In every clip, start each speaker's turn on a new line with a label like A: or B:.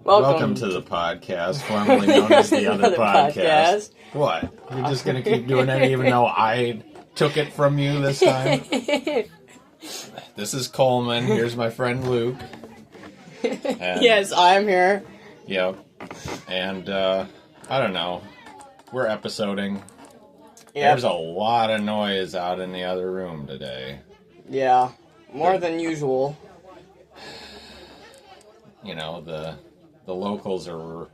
A: Welcome to the podcast, formerly known as the other podcast. What? You're just going to keep doing it even though I took it from you this time? This is Coleman. Here's my friend Luke. And,
B: yes, I'm here.
A: Yep. And, I don't know. We're episoding. Yep. There's a lot of noise out in the other room today.
B: Yeah, more than usual.
A: You know, the locals are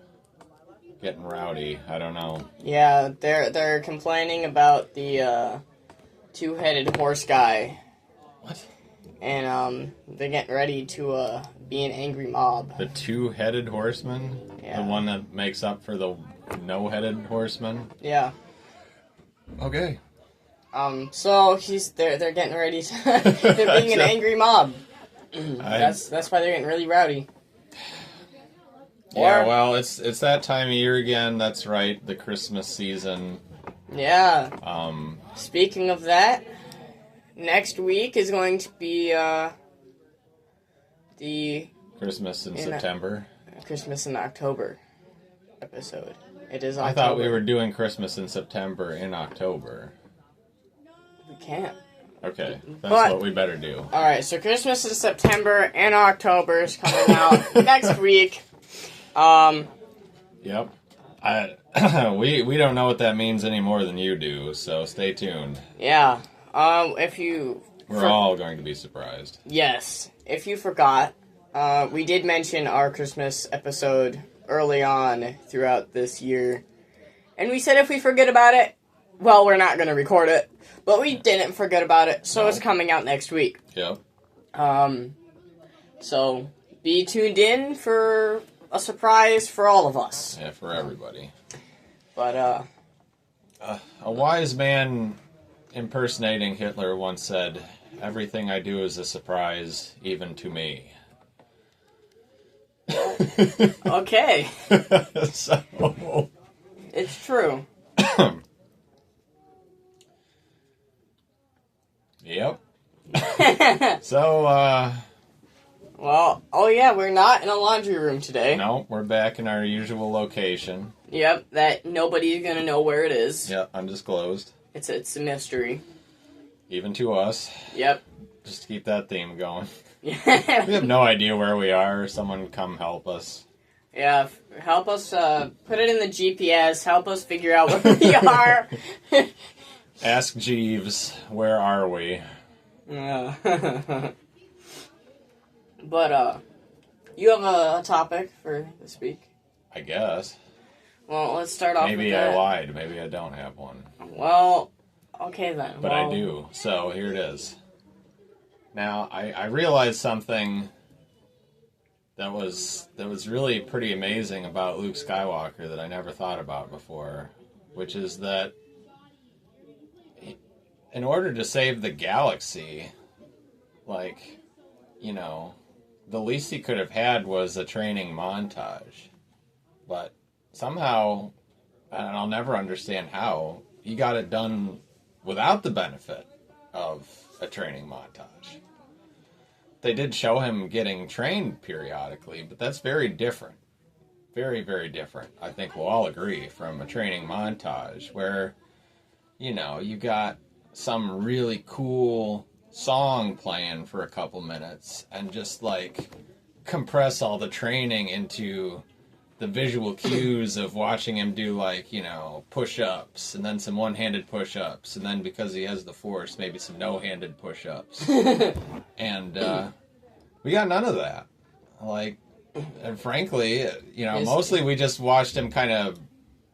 A: getting rowdy. I don't know.
B: Yeah, they're complaining about the two-headed horse guy.
A: What?
B: And they're getting ready to be an angry mob.
A: The two-headed horseman?
B: Yeah.
A: The one that makes up for the no-headed horseman?
B: Yeah.
A: Okay.
B: So they're getting ready to they're being an angry mob. That's why they're getting really rowdy.
A: Yeah, well, it's that time of year again. That's right, the Christmas season.
B: Yeah. Speaking of that, next week is going to be the
A: Christmas in September.
B: Christmas in October episode. It is
A: October. I thought we were doing Christmas in September in October.
B: We can't.
A: Okay, that's what we better do.
B: Alright, so Christmas in September and October is coming out next week.
A: Yep. We don't know what that means any more than you do, so stay tuned.
B: Yeah.
A: We're all going to be surprised.
B: Yes. If you forgot, we did mention our Christmas episode early on throughout this year. And we said if we forget about it, well, we're not going to record it. But we didn't forget about it, so it's coming out next week.
A: Yep.
B: So be tuned in for a surprise for all of us.
A: Yeah, for everybody.
B: But,
A: a wise man impersonating Hitler once said, "Everything I do is a surprise, even to me."
B: Okay.
A: So...
B: It's true.
A: Yep. So,
B: well, oh yeah, we're not in a laundry room today.
A: No, we're back in our usual location.
B: Yep, that nobody's gonna know where it is.
A: Yep, undisclosed.
B: It's a mystery.
A: Even to us.
B: Yep.
A: Just to keep that theme going.
B: Yeah.
A: We have no idea where we are. Someone come help us.
B: Yeah, help us put it in the GPS. Help us figure out where we are.
A: Ask Jeeves, where are we?
B: But, you have a topic for this week?
A: I guess.
B: Well, let's start off with
A: Maybe I lied. Maybe I don't have one.
B: Well, okay then.
A: But I do. So, here it is. Now, I realized something that was really pretty amazing about Luke Skywalker that I never thought about before, which is that in order to save the galaxy, like, you know, the least he could have had was a training montage. But somehow, and I'll never understand how, he got it done without the benefit of a training montage. They did show him getting trained periodically, but that's very different. Very, very different. I think we'll all agree from a training montage where, you know, you got some really cool song playing for a couple minutes and just like compress all the training into the visual cues of watching him do, like, you know, push-ups and then some one-handed push-ups and then because he has the force maybe some no-handed push-ups. And we got none of that. Like, and frankly, you know, mostly we just watched him kind of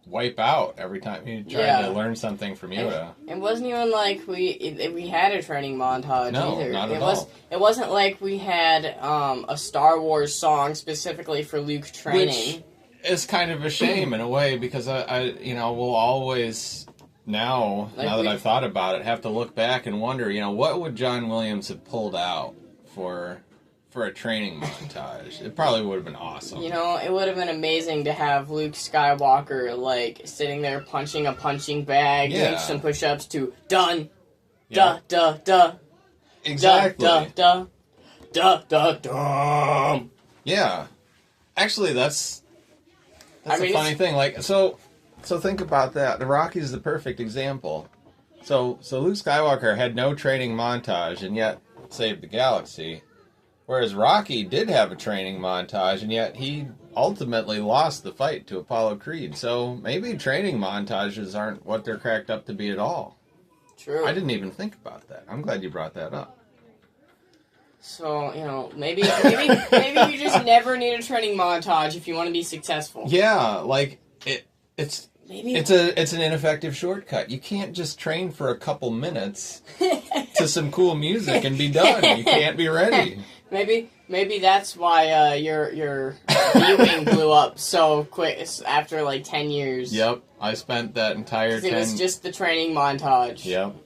A: wipe out every time he tried to learn something from Yoda.
B: It wasn't even like we had a training montage either.
A: Not at all.
B: It wasn't like we had a Star Wars song specifically for Luke training.
A: Which is kind of a shame in a way because I you know, we'll always now that I've thought about it, have to look back and wonder, you know, what would John Williams have pulled out for a training montage? It probably would have been awesome.
B: You know, it would have been amazing to have Luke Skywalker, like, sitting there punching a punching bag, doing some push-ups to done, duh, duh, duh.
A: Exactly.
B: Duh, duh, duh, duh, duh, duh.
A: Yeah. Actually, that's
B: I mean,
A: a funny thing. Like, so think about that. The Rocky's the perfect example. So Luke Skywalker had no training montage and yet saved the galaxy, whereas Rocky did have a training montage and yet he ultimately lost the fight to Apollo Creed. So maybe training montages aren't what they're cracked up to be at all.
B: True.
A: I didn't even think about that. I'm glad you brought that up.
B: So, maybe you just never need a training montage if you want to be successful.
A: Yeah, like it's
B: Maybe
A: it's an ineffective shortcut. You can't just train for a couple minutes to some cool music and be done. You can't be ready.
B: Maybe that's why your viewing blew up so quick after like 10 years.
A: Yep, I spent that entire 10...
B: It was just the training montage.
A: Yep.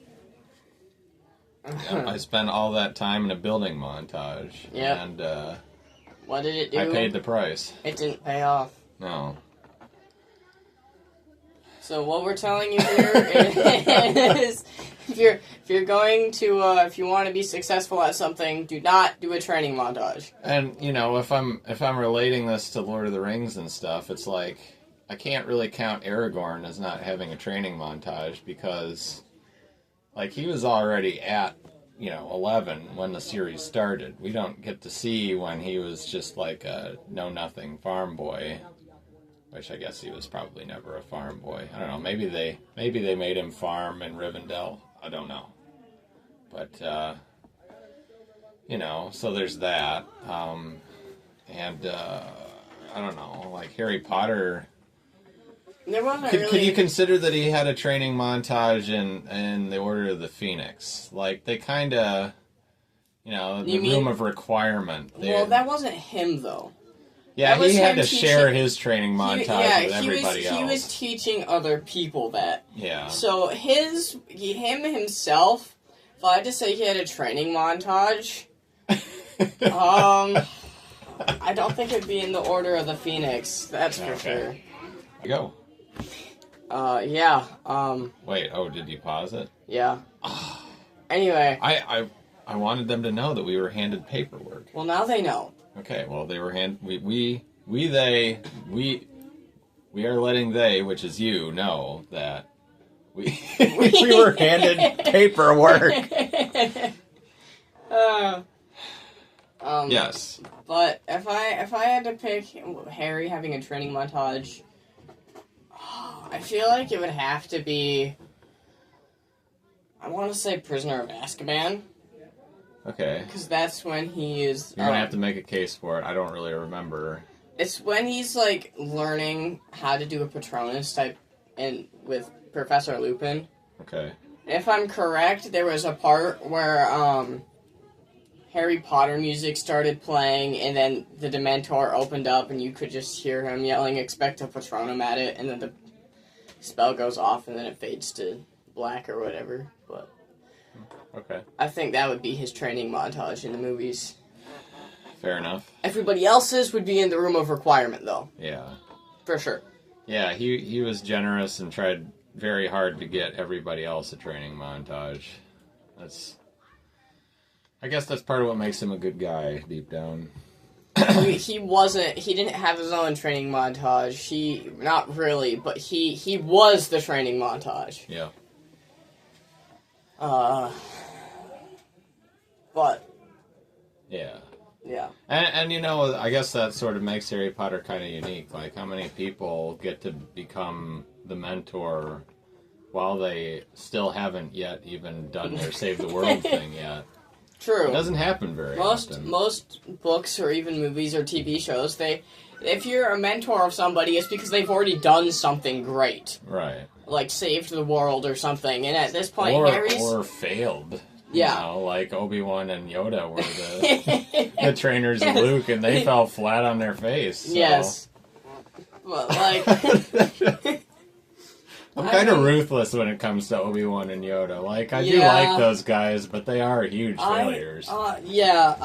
A: Yep. I spent all that time in a building montage.
B: Yep.
A: And
B: what did it do?
A: I paid the price.
B: It didn't pay off.
A: No.
B: So what we're telling you here is, if you're going to if you want to be successful at something, do not do a training montage.
A: And if I'm relating this to Lord of the Rings and stuff, it's like I can't really count Aragorn as not having a training montage because, like, he was already at 11 when the series started. We don't get to see when he was just like a know-nothing farm boy. Which I guess he was probably never a farm boy. I don't know. Maybe they made him farm in Rivendell. I don't know. But so there's that. And I don't know. Like Harry Potter.
B: There wasn't
A: Could you consider that he had a training montage in the Order of the Phoenix? Like they kind of, the Room of Requirement.
B: Well, that wasn't him though.
A: Yeah, he had to share his training montage with everybody else.
B: He was teaching other people that.
A: Yeah.
B: So him himself, if I had to say he had a training montage, I don't think it'd be in the Order of the Phoenix. That's for sure.
A: Go.
B: Yeah.
A: Wait. Oh, did you pause it?
B: Yeah. Anyway.
A: I wanted them to know that we were handed paperwork.
B: Well, now they know.
A: Okay, well, they were we are letting they, which is you, know that we we were handed paperwork. Yes.
B: But if I had to pick Harry having a training montage, I feel like it would have to be, I want to say Prisoner of Azkaban.
A: Okay.
B: Because that's when he is...
A: You're going to have to make a case for it. I don't really remember.
B: It's when he's, like, learning how to do a Patronus type with Professor Lupin.
A: Okay.
B: If I'm correct, there was a part where Harry Potter music started playing, and then the Dementor opened up, and you could just hear him yelling Expecto Patronum at it, and then the spell goes off, and then it fades to black or whatever, but...
A: Okay.
B: I think that would be his training montage in the movies.
A: Fair enough.
B: Everybody else's would be in the Room of Requirement, though.
A: Yeah.
B: For sure.
A: Yeah, he was generous and tried very hard to get everybody else a training montage. I guess that's part of what makes him a good guy, deep down.
B: He didn't have his own training montage. Not really, but he was the training montage.
A: Yeah.
B: But
A: yeah. And I guess that sort of makes Harry Potter kind of unique. Like, how many people get to become the mentor while they still haven't yet even done their Save the World thing yet?
B: True.
A: It doesn't happen very often.
B: Most books or even movies or TV shows, if you're a mentor of somebody, it's because they've already done something great.
A: Right.
B: Like saved the world or something. And at this point,
A: or failed.
B: Yeah.
A: Like Obi-Wan and Yoda were the trainers of Luke, and they fell flat on their face. So.
B: Yes. But, like...
A: I'm kind of ruthless when it comes to Obi-Wan and Yoda. Like, I do like those guys, but they are huge failures.
B: Yeah.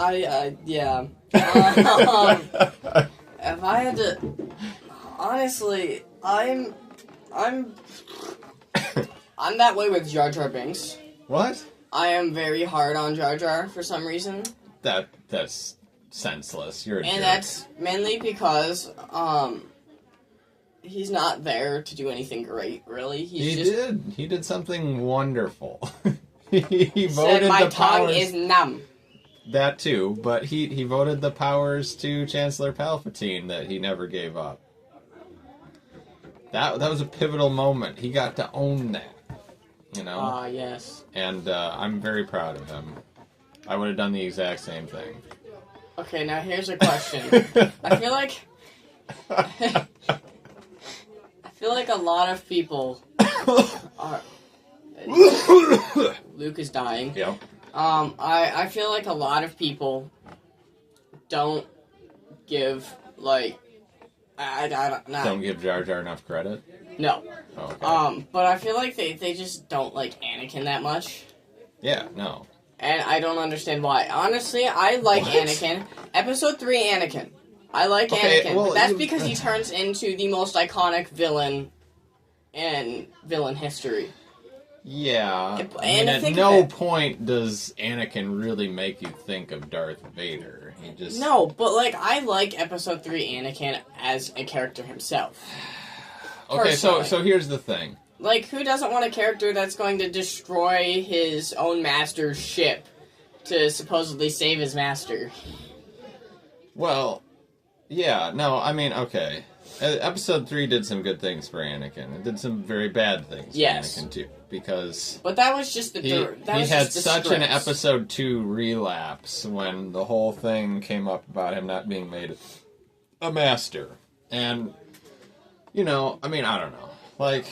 B: If I had to... Honestly, I'm that way with Jar Jar Binks.
A: What?
B: I am very hard on Jar Jar for some reason.
A: That's senseless. You're a
B: And
A: jerk.
B: that's mainly because, he's not there to do anything great, really.
A: He did something wonderful. he
B: said,
A: voted
B: my
A: the
B: tongue
A: powers.
B: is numb.
A: That too, but he voted the powers to Chancellor Palpatine that he never gave up. That was a pivotal moment. He got to own that, you know?
B: Ah, yes.
A: And I'm very proud of him. I would have done the exact same thing.
B: Okay, now here's a question. I feel like... I feel like a lot of people are... Luke is dying.
A: Yeah.
B: I feel like a lot of people don't give, like... I don't know.
A: Don't give Jar Jar enough credit?
B: No.
A: Oh, okay.
B: But I feel like they just don't like Anakin that much.
A: Yeah, no.
B: And I don't understand why. Honestly, I like
A: What?
B: Anakin. Episode 3 Anakin. I like Anakin,
A: well,
B: but that's because he turns into the most iconic villain in villain history.
A: Yeah.
B: And I
A: at
B: think
A: no
B: that-
A: point does Anakin really make you think of Darth Vader. He just...
B: No, but like I like Episode 3 Anakin as a character himself.
A: Okay, so
B: personally.
A: here's the thing.
B: Like, who doesn't want a character that's going to destroy his own master's ship to supposedly save his master?
A: Well, yeah, no, I mean, okay. Episode 3 did some good things for Anakin. It did some very bad things
B: Yes.
A: for Anakin, too. Because
B: But that was just the
A: he
B: was
A: had
B: just the
A: such an
B: scripts.
A: Episode 2 relapse when the whole thing came up about him not being made a master. And, you know, I mean, I don't know. Like,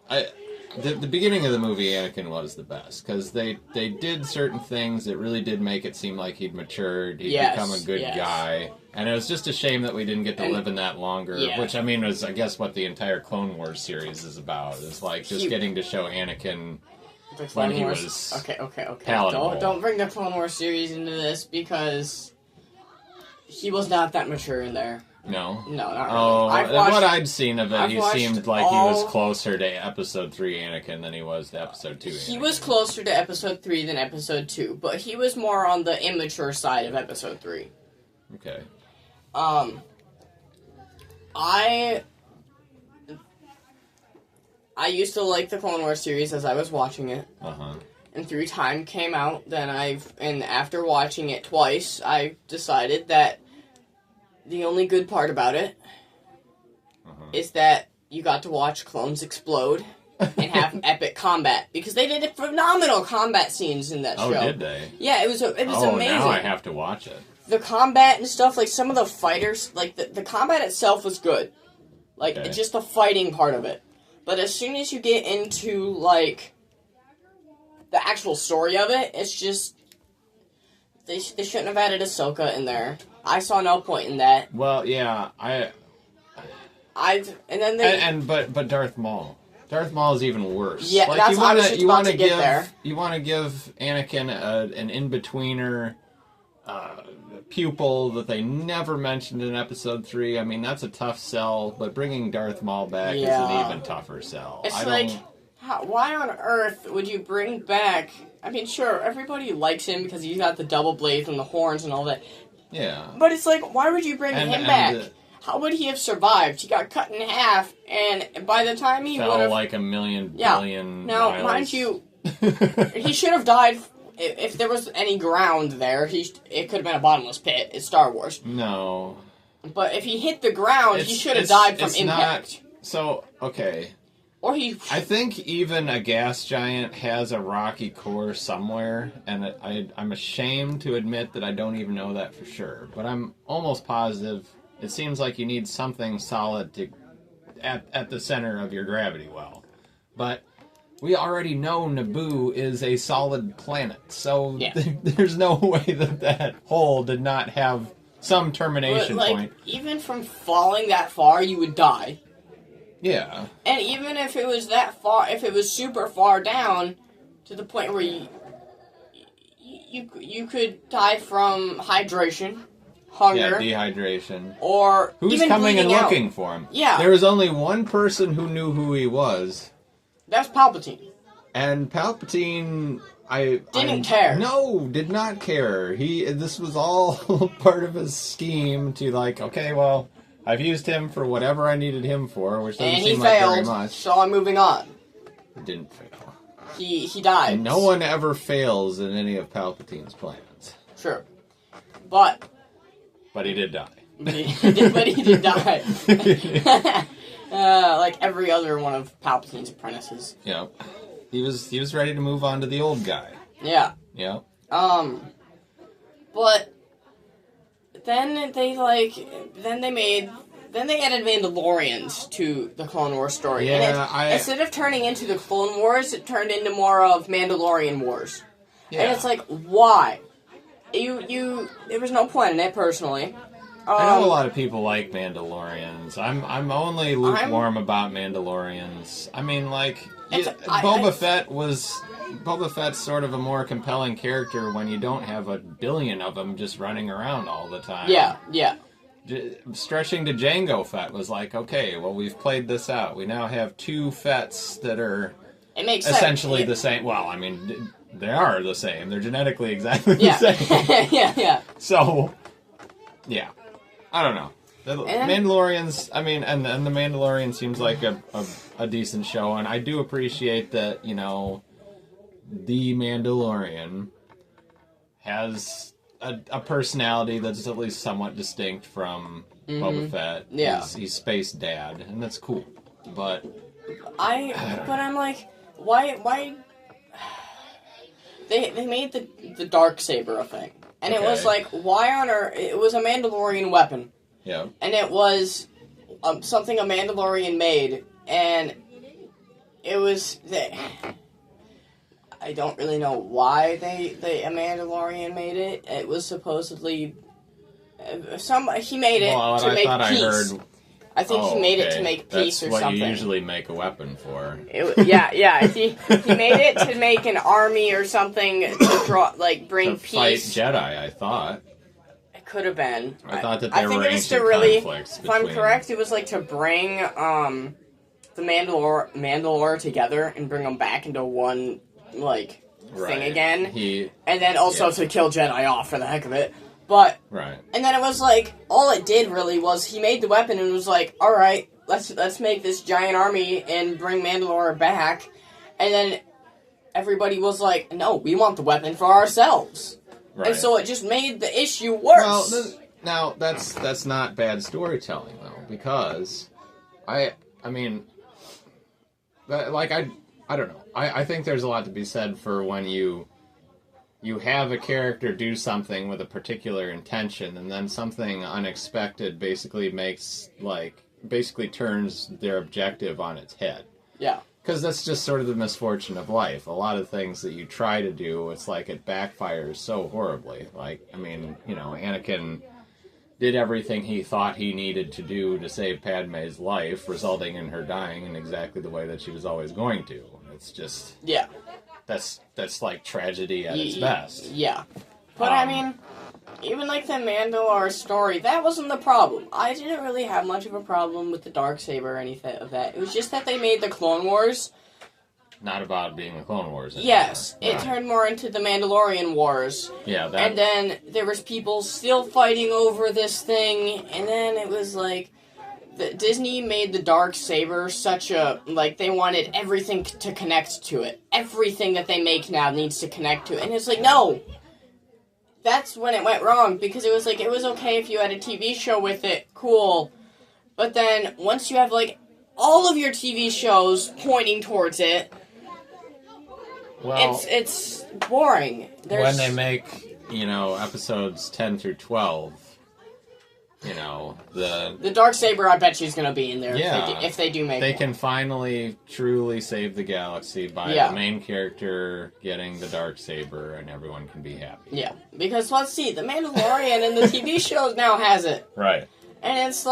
A: the beginning of the movie, Anakin was the best. Because they did certain things that really did make it seem like he'd matured. He'd
B: Yes,
A: become a good
B: yes.
A: guy. And it was just a shame that we didn't get to
B: And-
A: live in that longer.
B: yeah.
A: Which, I mean, was, I guess, what the entire Clone Wars series is about. Is, like, just
B: He-
A: getting to show Anakin
B: The
A: when
B: Clone
A: he
B: Wars-
A: was
B: okay.
A: palatable.
B: Don't bring the Clone Wars series into this because he was not that mature in there.
A: No?
B: No, not really.
A: Oh,
B: I've
A: what
B: watched-
A: I'd seen of it,
B: I've
A: he
B: watched
A: seemed like he was
B: all-
A: closer to Episode 3 Anakin than he was to Episode 2 Anakin.
B: He was closer to Episode 3 than Episode 2, but he was more on the immature side of Episode 3.
A: Okay.
B: I used to like the Clone Wars series as I was watching it,
A: Uh-huh.
B: and through time came out. And after watching it twice, I decided that the only good part about it is that you got to watch clones explode and have epic combat because they did phenomenal combat scenes in that
A: Oh,
B: show.
A: did they?
B: Yeah, it was amazing.
A: Now I have to watch it.
B: The combat and stuff, like some of the fighters, like the combat itself was good. Like,
A: Okay.
B: just the fighting part of it. But as soon as you get into, like, the actual story of it, it's just, they shouldn't have added Ahsoka in there. I saw no point in that.
A: Well, yeah,
B: And then they...
A: but Darth Maul. Darth Maul is even worse.
B: Yeah,
A: like,
B: that's what I was just about to get there.
A: You want to give Anakin an in-betweener pupil that they never mentioned in Episode 3. I mean, that's a tough sell, but bringing Darth Maul back is
B: Yeah.
A: an even tougher sell.
B: It's
A: I
B: like,
A: don't...
B: why on earth would you bring back... I mean, sure, everybody likes him because he's got the double blades and the horns and all that.
A: Yeah.
B: But it's like, why would you bring him back? How would he have survived? He got cut in half, and by the time he would
A: Fell
B: have...
A: like a million
B: Yeah.
A: billion
B: Now,
A: miles.
B: mind you, he should have died... If there was any ground there, it could have been a bottomless pit. It's Star Wars.
A: No.
B: But if he hit the ground, he should have
A: It's-
B: died from
A: it's
B: impact.
A: Not, so, okay.
B: Or he...
A: I think even a gas giant has a rocky core somewhere, and I'm ashamed to admit that I don't even know that for sure. But I'm almost positive it seems like you need something solid to at the center of your gravity well. But we already know Naboo is a solid planet, so
B: Yeah.
A: there's no way that hole did not have some termination
B: But, like,
A: point.
B: even from falling that far, you would die.
A: Yeah.
B: And even if it was that far, if it was super far down, to the point where you could die from hydration, hunger,
A: Yeah, dehydration.
B: or
A: Who's
B: even
A: coming and
B: bleeding out.
A: looking for him?
B: Yeah.
A: There was only one person who knew who he was,
B: That's Palpatine.
A: and Palpatine
B: Didn't care.
A: No, did not care. This was all part of his scheme to like, okay, well, I've used him for whatever I needed him for, which doesn't seem like very much.
B: So I'm moving on.
A: It didn't fail.
B: He died.
A: And no one ever fails in any of Palpatine's plans.
B: Sure. But
A: he did die.
B: But he did die. Like every other one of Palpatine's apprentices.
A: Yeah. He was ready to move on to the old guy.
B: Yeah.
A: Yeah.
B: But then they added Mandalorians to the Clone Wars story.
A: Yeah,
B: and instead of turning into the Clone Wars, it turned into more of Mandalorian Wars. Yeah. And it's like, why? There was no point in it, personally.
A: I know a lot of people like Mandalorians. I'm only lukewarm about Mandalorians. I mean, like, Boba Fett's sort of a more compelling character when you don't have a billion of them just running around all the time.
B: Yeah.
A: Stretching to Jango Fett was like, okay, well, we've played this out. We now have 2 Fetts that are essentially the same. Well, I mean, they are the same. They're genetically exactly the same.
B: Yeah.
A: So, yeah. I don't know. Mandalorians, I mean, and the Mandalorian seems like a decent show, and I do appreciate that, the Mandalorian has a personality that's at least somewhat distinct from Boba Fett.
B: Yeah.
A: He's Space Dad, and that's cool. But
B: I'm like, why they made the Darksaber a thing. And it was like, why on earth? It was a Mandalorian weapon.
A: Yeah.
B: And it was something a Mandalorian made, and it was I don't really know why a Mandalorian made it. It was supposedly he made it to make peace. I think he made it to make peace or something.
A: That's what you usually make a weapon for.
B: He made it to make an army or something to bring peace.
A: Fight Jedi, I thought.
B: It could have been.
A: I thought that there were ancient conflicts between.
B: If I'm correct, it was to bring the Mandalore together and bring them back into one thing again. And then also to kill Jedi off for the heck of it. But and then it was all it did really was he made the weapon and was like, all right, let's make this giant army and bring Mandalore back, and then everybody was like, no, we want the weapon for ourselves, and so it just made the issue worse.
A: Well, now that's not bad storytelling though, because I mean, I don't know. I think there's a lot to be said for when you have a character do something with a particular intention, and then something unexpected basically turns their objective on its head.
B: Yeah.
A: Because that's just sort of the misfortune of life. A lot of things that you try to do, it's like it backfires so horribly. Anakin did everything he thought he needed to do to save Padme's life, resulting in her dying in exactly the way that she was always going to. It's just...
B: Yeah.
A: That's like tragedy at its best.
B: Yeah. But I mean, even the Mandalore story, that wasn't the problem. I didn't really have much of a problem with the Darksaber or anything of that. It was just that they made the Clone Wars
A: not about being the Clone Wars anymore.
B: Yes, it turned more into the Mandalorian Wars.
A: Yeah,
B: and then there was people still fighting over this thing, and then it was Disney made the Darksaber such a, they wanted everything to connect to it. Everything that they make now needs to connect to it. And it's no! That's when it went wrong, because it was it was okay if you had a TV show with it, cool. But then, once you have, all of your TV shows pointing towards it,
A: well,
B: it's boring.
A: When they make, episodes 10 through 12... the
B: Darksaber, I bet you is going to be in there if they do make it.
A: They can finally truly save the galaxy by the main character getting the Darksaber, and everyone can be happy.
B: Yeah, because let's see, the Mandalorian and the TV shows now has it.
A: Right.
B: And it's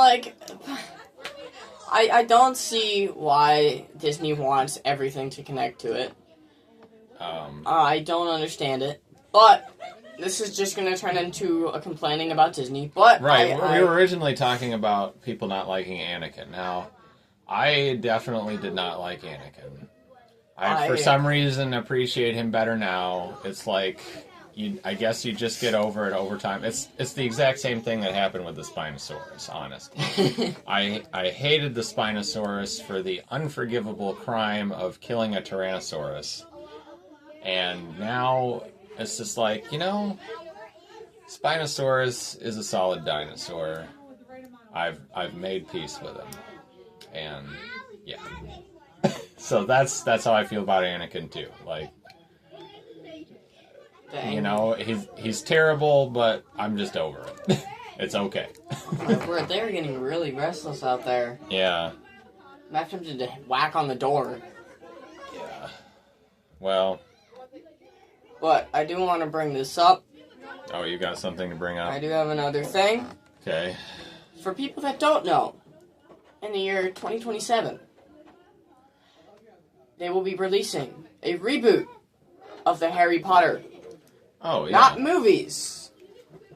B: I don't see why Disney wants everything to connect to it. I don't understand it, but... This is just going to turn into a complaining about Disney, but...
A: Right, we were originally talking about people not liking Anakin. Now, I definitely did not like Anakin. I for some reason appreciate him better now. It's like I guess you just get over it over time. It's the exact same thing that happened with the Spinosaurus, honestly. I hated the Spinosaurus for the unforgivable crime of killing a Tyrannosaurus. And now it's just like, Spinosaurus is a solid dinosaur. I've made peace with him. And yeah. So that's how I feel about Anakin too. Like, he's terrible, but I'm just over it. It's okay.
B: They're getting really restless out there.
A: Yeah.
B: I'm tempted to whack on the door.
A: Yeah. Well.
B: But I do want to bring this up.
A: Oh, you got something to bring up?
B: I do have another thing.
A: Okay.
B: For people that don't know, in the year 2027, they will be releasing a reboot of the Harry Potter.
A: Oh, yeah.
B: Not movies,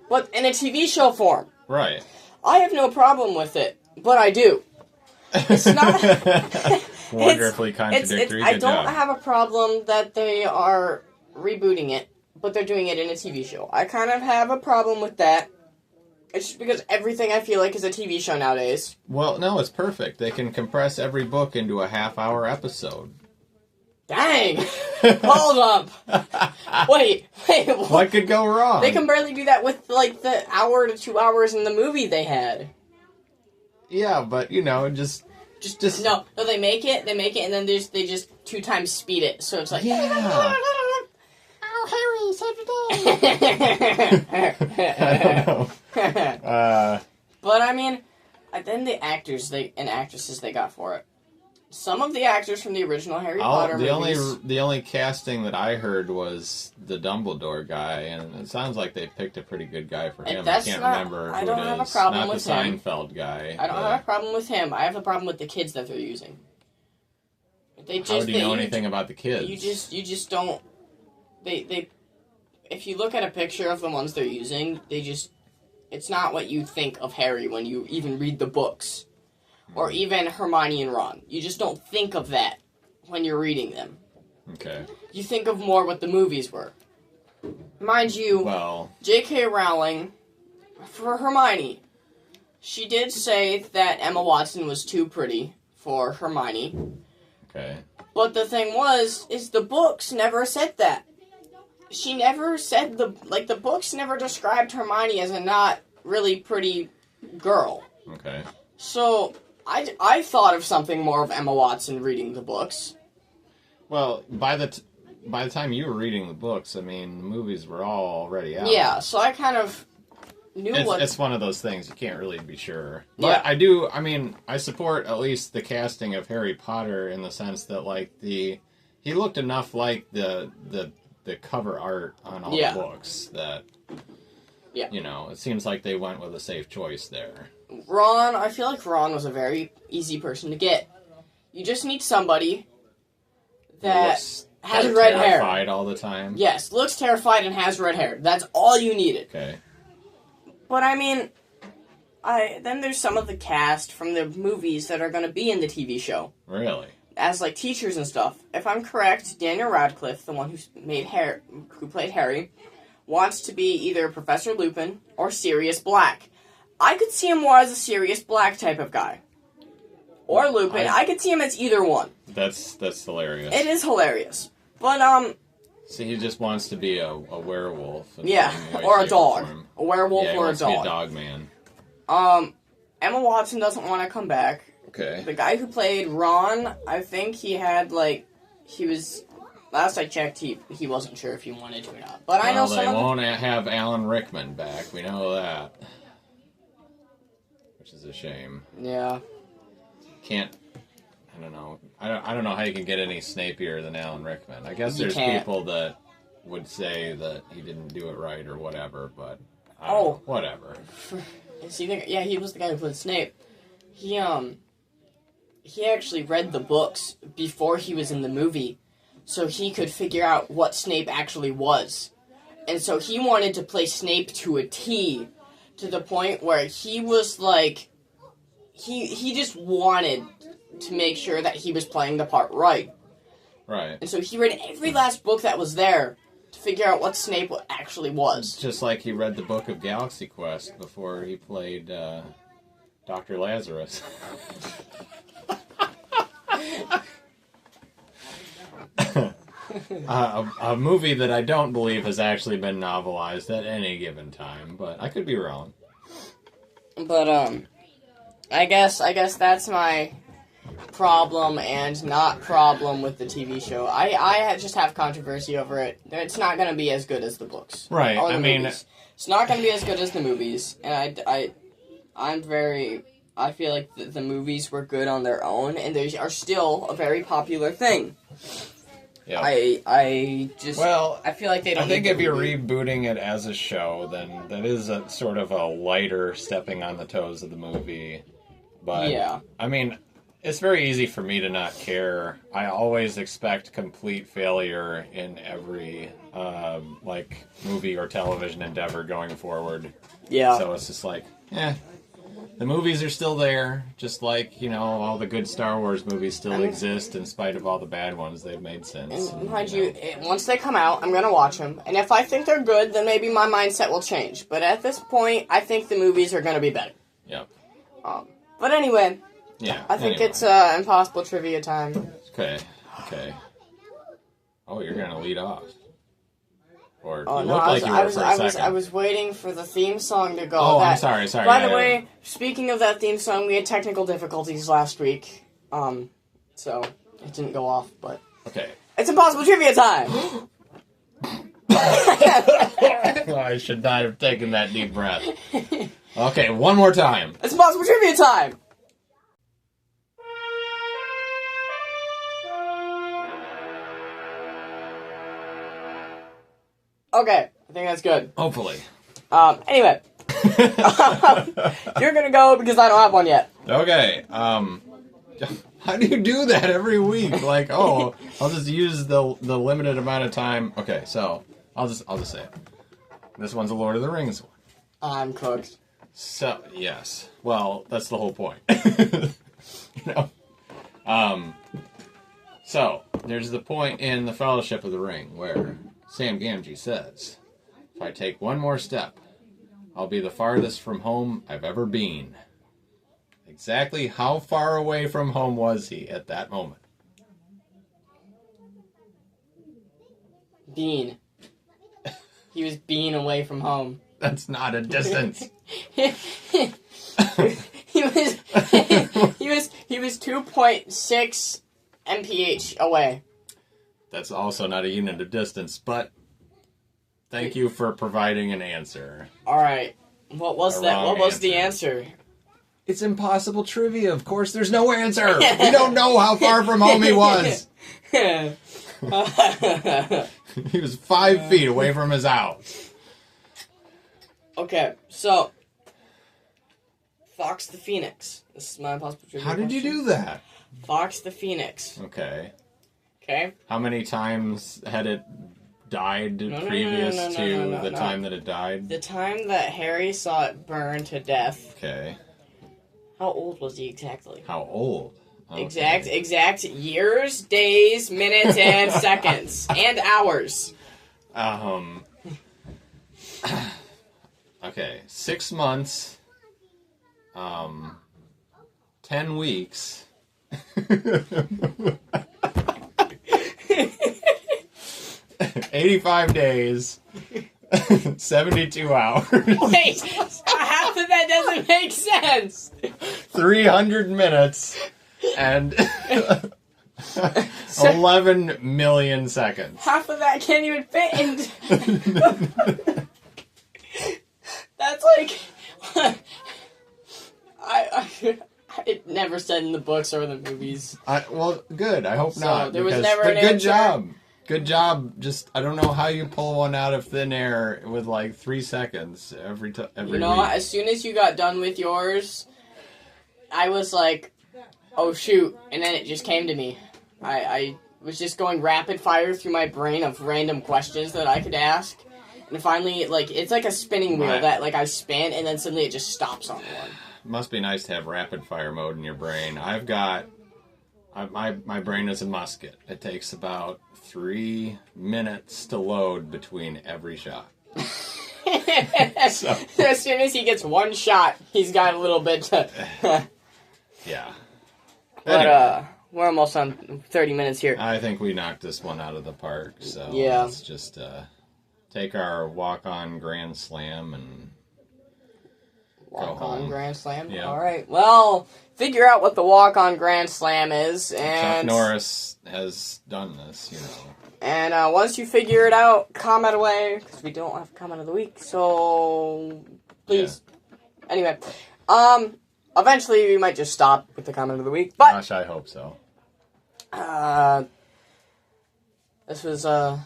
B: but in a TV show form.
A: Right.
B: I have no problem with it, but I do. It's not...
A: Wonderfully contradictory.
B: I don't have a problem that they are rebooting it, but they're doing it in a TV show. I kind of have a problem with that. It's just because everything I feel like is a TV show nowadays.
A: Well, no, it's perfect. They can compress every book into a half-hour episode.
B: Dang! Hold up! Wait,
A: what could go wrong?
B: They can barely do that with, like, the hour to 2 hours in the movie they had.
A: Yeah, but, just...
B: No, they make it, and then they just 2 times speed it, so it's like...
A: Yeah!
B: Oh, Harry, save the day!
A: I don't know.
B: But, I mean, then the actors and actresses they got for it. Some of the actors from the original Harry Potter movies...
A: The only casting that I heard was the Dumbledore guy, and it sounds like they picked a pretty good guy for him. I can't remember who it is.
B: I don't have a problem with him.
A: Not the Seinfeld guy.
B: I don't have a problem with him. I have a problem with the kids that they're using.
A: How do you know anything about the kids?
B: You just don't... If you look at a picture of the ones they're using, it's not what you think of Harry when you even read the books. Or even Hermione and Ron. You just don't think of that when you're reading them.
A: Okay.
B: You think of more what the movies were. Mind you, J.K. Rowling, for Hermione, she did say that Emma Watson was too pretty for Hermione.
A: Okay.
B: But the thing is the books never said that. She never said the books never described Hermione as a not really pretty girl.
A: Okay.
B: So... I thought of something more of Emma Watson reading the books.
A: Well, by the time you were reading the books, I mean, the movies were all already out.
B: Yeah, so I kind of knew
A: It's one of those things, you can't really be sure. But yeah. I support at least the casting of Harry Potter in the sense that, like, he looked enough like the cover art on all the books that, it seems like they went with a safe choice there.
B: Ron, I feel like Ron was a very easy person to get. You just need somebody that has red hair.
A: Terrified all the time.
B: Yes, looks terrified and has red hair. That's all you needed.
A: Okay.
B: But I mean, then there's some of the cast from the movies that are going to be in the TV show.
A: Really?
B: As like teachers and stuff. If I'm correct, Daniel Radcliffe, the one who played Harry, wants to be either Professor Lupin or Sirius Black. I could see him more as a Sirius Black type of guy. Or Lupin. I could see him as either one.
A: That's hilarious.
B: It is hilarious. But,
A: so he just wants to be a werewolf.
B: Yeah, or a dog. A werewolf or a dog.
A: He wants to be a dog man.
B: Emma Watson doesn't want to come back.
A: Okay.
B: The guy who played Ron, I think he had, last I checked, he wasn't sure if he wanted to or not. But I know
A: they won't have Alan Rickman back. We know that. Which is a shame.
B: Yeah.
A: I don't know. I don't know how you can get any snapier than Alan Rickman. I guess there's people that would say that he didn't do it right or whatever, but whatever.
B: Yeah, he was the guy who played Snape. He actually read the books before he was in the movie, so he could figure out what Snape actually was. And so he wanted to play Snape to a T, to the point where he was like, he just wanted to make sure that he was playing the part right.
A: Right.
B: And so he read every last book that was there to figure out what Snape actually was.
A: Just like he read the book of Galaxy Quest before he played Dr. Lazarus. A movie that I don't believe has actually been novelized at any given time, but I could be wrong.
B: But I guess that's my problem and not problem with the TV show. I just have controversy over it. It's not going to be as good as the books.
A: Right.
B: Or the
A: I mean,
B: movies. It's not going to be as good as the movies, and I feel like the movies were good on their own, and they are still a very popular thing.
A: yeah.
B: I feel like they don't.
A: I think
B: need
A: if
B: the
A: you're
B: movie.
A: rebooting it as a show, then that is a sort of a lighter stepping on the toes of the movie. But
B: Yeah.
A: I mean, it's very easy for me to not care. I always expect complete failure in every like movie or television endeavor going forward.
B: Yeah.
A: So it's just like, the movies are still there, just like, all the good Star Wars movies still exist in spite of all the bad ones they've made since.
B: And mind you, once they come out, I'm going to watch them. And if I think they're good, then maybe my mindset will change. But at this point, I think the movies are going to be better.
A: Yep.
B: But anyway,
A: Yeah.
B: I think
A: anyway.
B: it's impossible trivia time.
A: Okay. Oh, you're going to lead off. Or
B: Oh
A: you
B: no,
A: look like you were for a second.
B: I was waiting for the theme song to go.
A: Oh, I'm sorry.
B: By the way, speaking of that theme song, we had technical difficulties last week. So it didn't go off, but
A: Okay.
B: it's impossible trivia time.
A: I should not have taken that deep breath. Okay, one more time.
B: It's impossible trivia time. Okay, I think that's good.
A: Hopefully.
B: Anyway. You're gonna go because I don't have one yet.
A: Okay. How do you do that every week? Like, I'll just use the limited amount of time. Okay, so I'll just say it. This one's a Lord of the Rings one.
B: I'm cooked.
A: So yes. Well, that's the whole point. So there's the point in the Fellowship of the Ring where Sam Gamgee says, "If I take one more step, I'll be the farthest from home I've ever been." Exactly how far away from home was he at that moment?
B: Bean. He was being away from home.
A: That's not a distance.
B: he was 2.6 mph away.
A: That's also not a unit of distance, but thank you for providing an answer.
B: All right. What was that? What was the
A: answer.
B: answer?
A: It's impossible trivia. Of course, there's no answer. We don't know how far from home he was. He was 5 feet away from his house.
B: Okay, so Fox the Phoenix. This is my impossible trivia.
A: How did you
B: question.
A: do that?
B: Fox the Phoenix.
A: Okay.
B: Okay.
A: How many times had it died previous to the time that it died?
B: The time that Harry saw it burn to death.
A: Okay.
B: How old was he exactly?
A: How old? Okay.
B: Exact years, days, minutes, and seconds. And hours.
A: Okay. 6 months. 10 weeks. 85 days. 72 hours.
B: Wait, half of that doesn't make sense.
A: 300 minutes. And 11 million seconds.
B: Half of that can't even fit in. That's like... It never said in the books or the movies.
A: Well, good. I hope
B: So,
A: not.
B: there was
A: because-
B: never
A: but
B: an
A: good
B: answer?
A: job. Good job. Just, I don't know how you pull one out of thin air with like 3 seconds every
B: You
A: week.
B: know, as soon as you got done with yours, I was like, oh shoot, and then it just came to me. I was just going rapid fire through my brain of random questions that I could ask, and finally, like, it's like a spinning wheel
A: Right.
B: that, like, I spin, and then suddenly it just stops on one.
A: Must be nice to have rapid fire mode in your brain. I've got My brain is a musket. It takes about 3 minutes to load between every shot. So,
B: as soon as he gets one shot, he's got a little bit to...
A: yeah.
B: But,
A: Anyway,
B: we're almost on 30 minutes here.
A: I think we knocked this one out of the park. So
B: Yeah.
A: let's just take our walk-on Grand Slam and
B: Walk-on Grand Slam?
A: Yeah.
B: All right. Well, figure out what the walk-on Grand Slam is. And
A: Chuck Norris has done this, you know.
B: And once you figure it out, comment away, because we don't have comment of the week, so please. Yeah. Anyway, eventually we might just stop with the comment of the week, but...
A: Gosh, I hope so.
B: This was the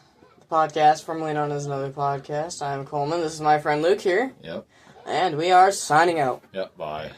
B: podcast, formerly known as Another Podcast. I'm Coleman, this is my friend Luke here.
A: Yep.
B: And we are signing out.
A: Yep, bye.